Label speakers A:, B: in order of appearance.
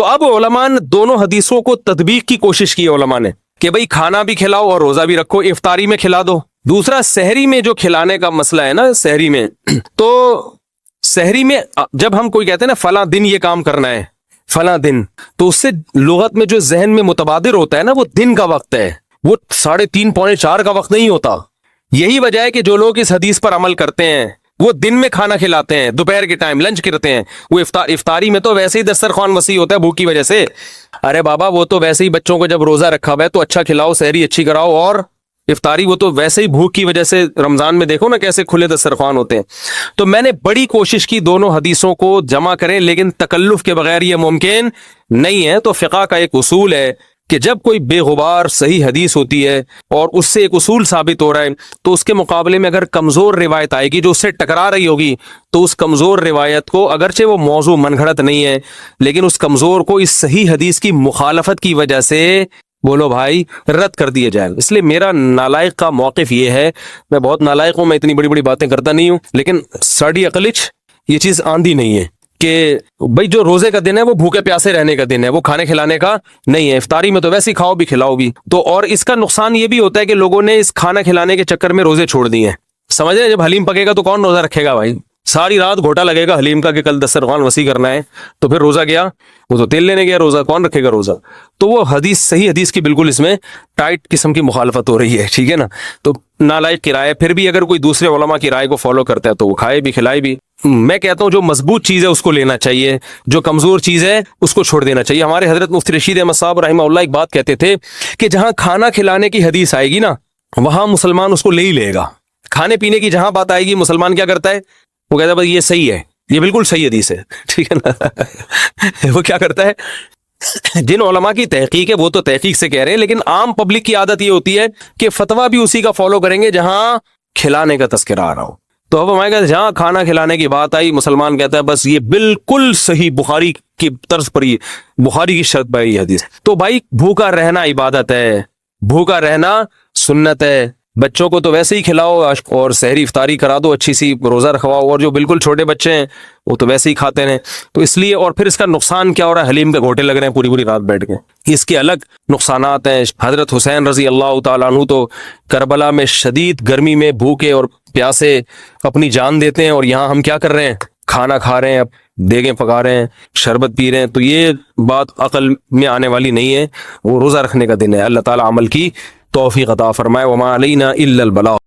A: تو اب علماء نے دونوں حدیثوں کو تطبیق کی کوشش کی علماء نے کہ بھئی کھانا بھی کھلاؤ اور روزہ بھی رکھو، افطاری میں کھلا دو۔ دوسرا سحری میں جو کھلانے کا مسئلہ ہے نا، سحری میں، تو سحری میں جب ہم کوئی کہتے ہیں نا فلاں دن یہ کام کرنا ہے فلاں دن، تو اس سے لغت میں جو ذہن میں متبادر ہوتا ہے نا، وہ دن کا وقت ہے، وہ 3:30 پونے 4 کا وقت نہیں ہوتا۔ یہی وجہ ہے کہ جو لوگ اس حدیث پر عمل کرتے ہیں وہ دن میں کھانا کھلاتے ہیں، دوپہر کے ٹائم لنچ کرتے ہیں۔ وہ افطاری میں تو ویسے ہی دسترخوان وسیع ہوتا ہے بھوک کی وجہ سے۔ ارے بابا وہ تو ویسے ہی بچوں کو جب روزہ رکھا ہوا ہے تو اچھا کھلاؤ، سحری اچھی کراؤ، اور افطاری وہ تو ویسے ہی بھوک کی وجہ سے رمضان میں دیکھو نا کیسے کھلے دسترخوان ہوتے ہیں۔ تو میں نے بڑی کوشش کی دونوں حدیثوں کو جمع کریں، لیکن تکلف کے بغیر یہ ممکن نہیں ہے۔ تو فقہ کا ایک اصول ہے کہ جب کوئی بے غبار صحیح حدیث ہوتی ہے اور اس سے ایک اصول ثابت ہو رہا ہے، تو اس کے مقابلے میں اگر کمزور روایت آئے گی جو اس سے ٹکرا رہی ہوگی، تو اس کمزور روایت کو، اگرچہ وہ موضوع من گھڑت نہیں ہے، لیکن اس کمزور کو اس صحیح حدیث کی مخالفت کی وجہ سے بولو بھائی رد کر دیے جائے۔ اس لیے میرا نالائق کا موقف یہ ہے، میں بہت نالائق ہوں، میں اتنی بڑی بڑی باتیں کرتا نہیں ہوں، لیکن ساڑی عقلچ یہ چیز آندھی نہیں ہے کہ بھئی جو روزے کا دن ہے وہ بھوکے پیاسے رہنے کا دن ہے، وہ کھانے کھلانے کا نہیں ہے۔ افطاری میں تو ویسے ہی کھاؤ بھی کھلاؤ بھی۔ تو اور اس کا نقصان یہ بھی ہوتا ہے کہ لوگوں نے اس کھانا کھلانے کے چکر میں روزے چھوڑ دیے ہیں۔ سمجھ رہے ہیں، جب حلیم پکے گا تو کون روزہ رکھے گا بھائی؟ ساری رات گھوٹا لگے گا حلیم کا کہ کل دسترخوان وسیع کرنا ہے، تو پھر روزہ گیا، وہ تو تیل لینے گیا، روزہ کون رکھے گا روزہ؟ تو وہ حدیث صحیح حدیث کی بالکل اس میں ٹائٹ قسم کی مخالفت ہو رہی ہے، ٹھیک ہے نا؟ تو نالائق کی رائے، پھر بھی اگر کوئی دوسرے علماء کی رائے کو فالو کرتا ہے تو وہ کھائے بھی کھلائے بھی۔ میں کہتا ہوں جو مضبوط چیز ہے اس کو لینا چاہیے، جو کمزور چیز ہے اس کو چھوڑ دینا چاہیے۔ ہمارے حضرت مفتی رشید احمد صاحب رحمہ اللہ ایک بات کہتے تھے کہ جہاں کھانا کھلانے کی حدیث آئے گی نا، وہاں مسلمان اس کو لے ہی لے گا۔ کھانے پینے کی جہاں بات آئے گی مسلمان کیا کرتا ہے؟ وہ کہتا ہے بس یہ صحیح ہے، یہ بالکل صحیح حدیث ہے، ٹھیک ہے نا؟ وہ کیا کرتا ہے؟ جن علماء کی تحقیق ہے وہ تو تحقیق سے کہہ رہے ہیں، لیکن عام پبلک کی عادت یہ ہوتی ہے کہ فتویٰ بھی اسی کا فالو کریں گے جہاں کھلانے کا تذکرہ آ رہا ہو۔ تو اب ہمارے کہتے ہیں جہاں کھانا کھلانے کی بات آئی، مسلمان کہتا ہے بس یہ بالکل صحیح، بخاری کی طرز پر، یہ بخاری کی شرط پر یہ حدیث۔ تو بھائی بھوکا رہنا عبادت ہے، بھوکا رہنا سنت ہے۔ بچوں کو تو ویسے ہی کھلاؤ اور سحری افطاری کرا دو، اچھی سی روزہ رکھواؤ، اور جو بالکل چھوٹے بچے ہیں وہ تو ویسے ہی کھاتے ہیں۔ تو اس لیے، اور پھر اس کا نقصان کیا ہو رہا ہے؟ حلیم کے گھوٹے لگ رہے ہیں پوری پوری رات بیٹھ کے، اس کے الگ نقصانات ہیں۔ حضرت حسین رضی اللہ تعالیٰ عنہ تو کربلا میں شدید گرمی میں بھوکے اور پیاسے اپنی جان دیتے ہیں، اور یہاں ہم کیا کر رہے ہیں؟ کھانا کھا رہے ہیں، دیگیں پکا رہے ہیں، شربت پی رہے ہیں۔ تو یہ بات عقل میں آنے والی نہیں ہے۔ وہ روزہ رکھنے کا دن ہے۔ اللہ تعالیٰ عمل کی توفیق عطا فرمائے۔ وما علینا الا البلاغ۔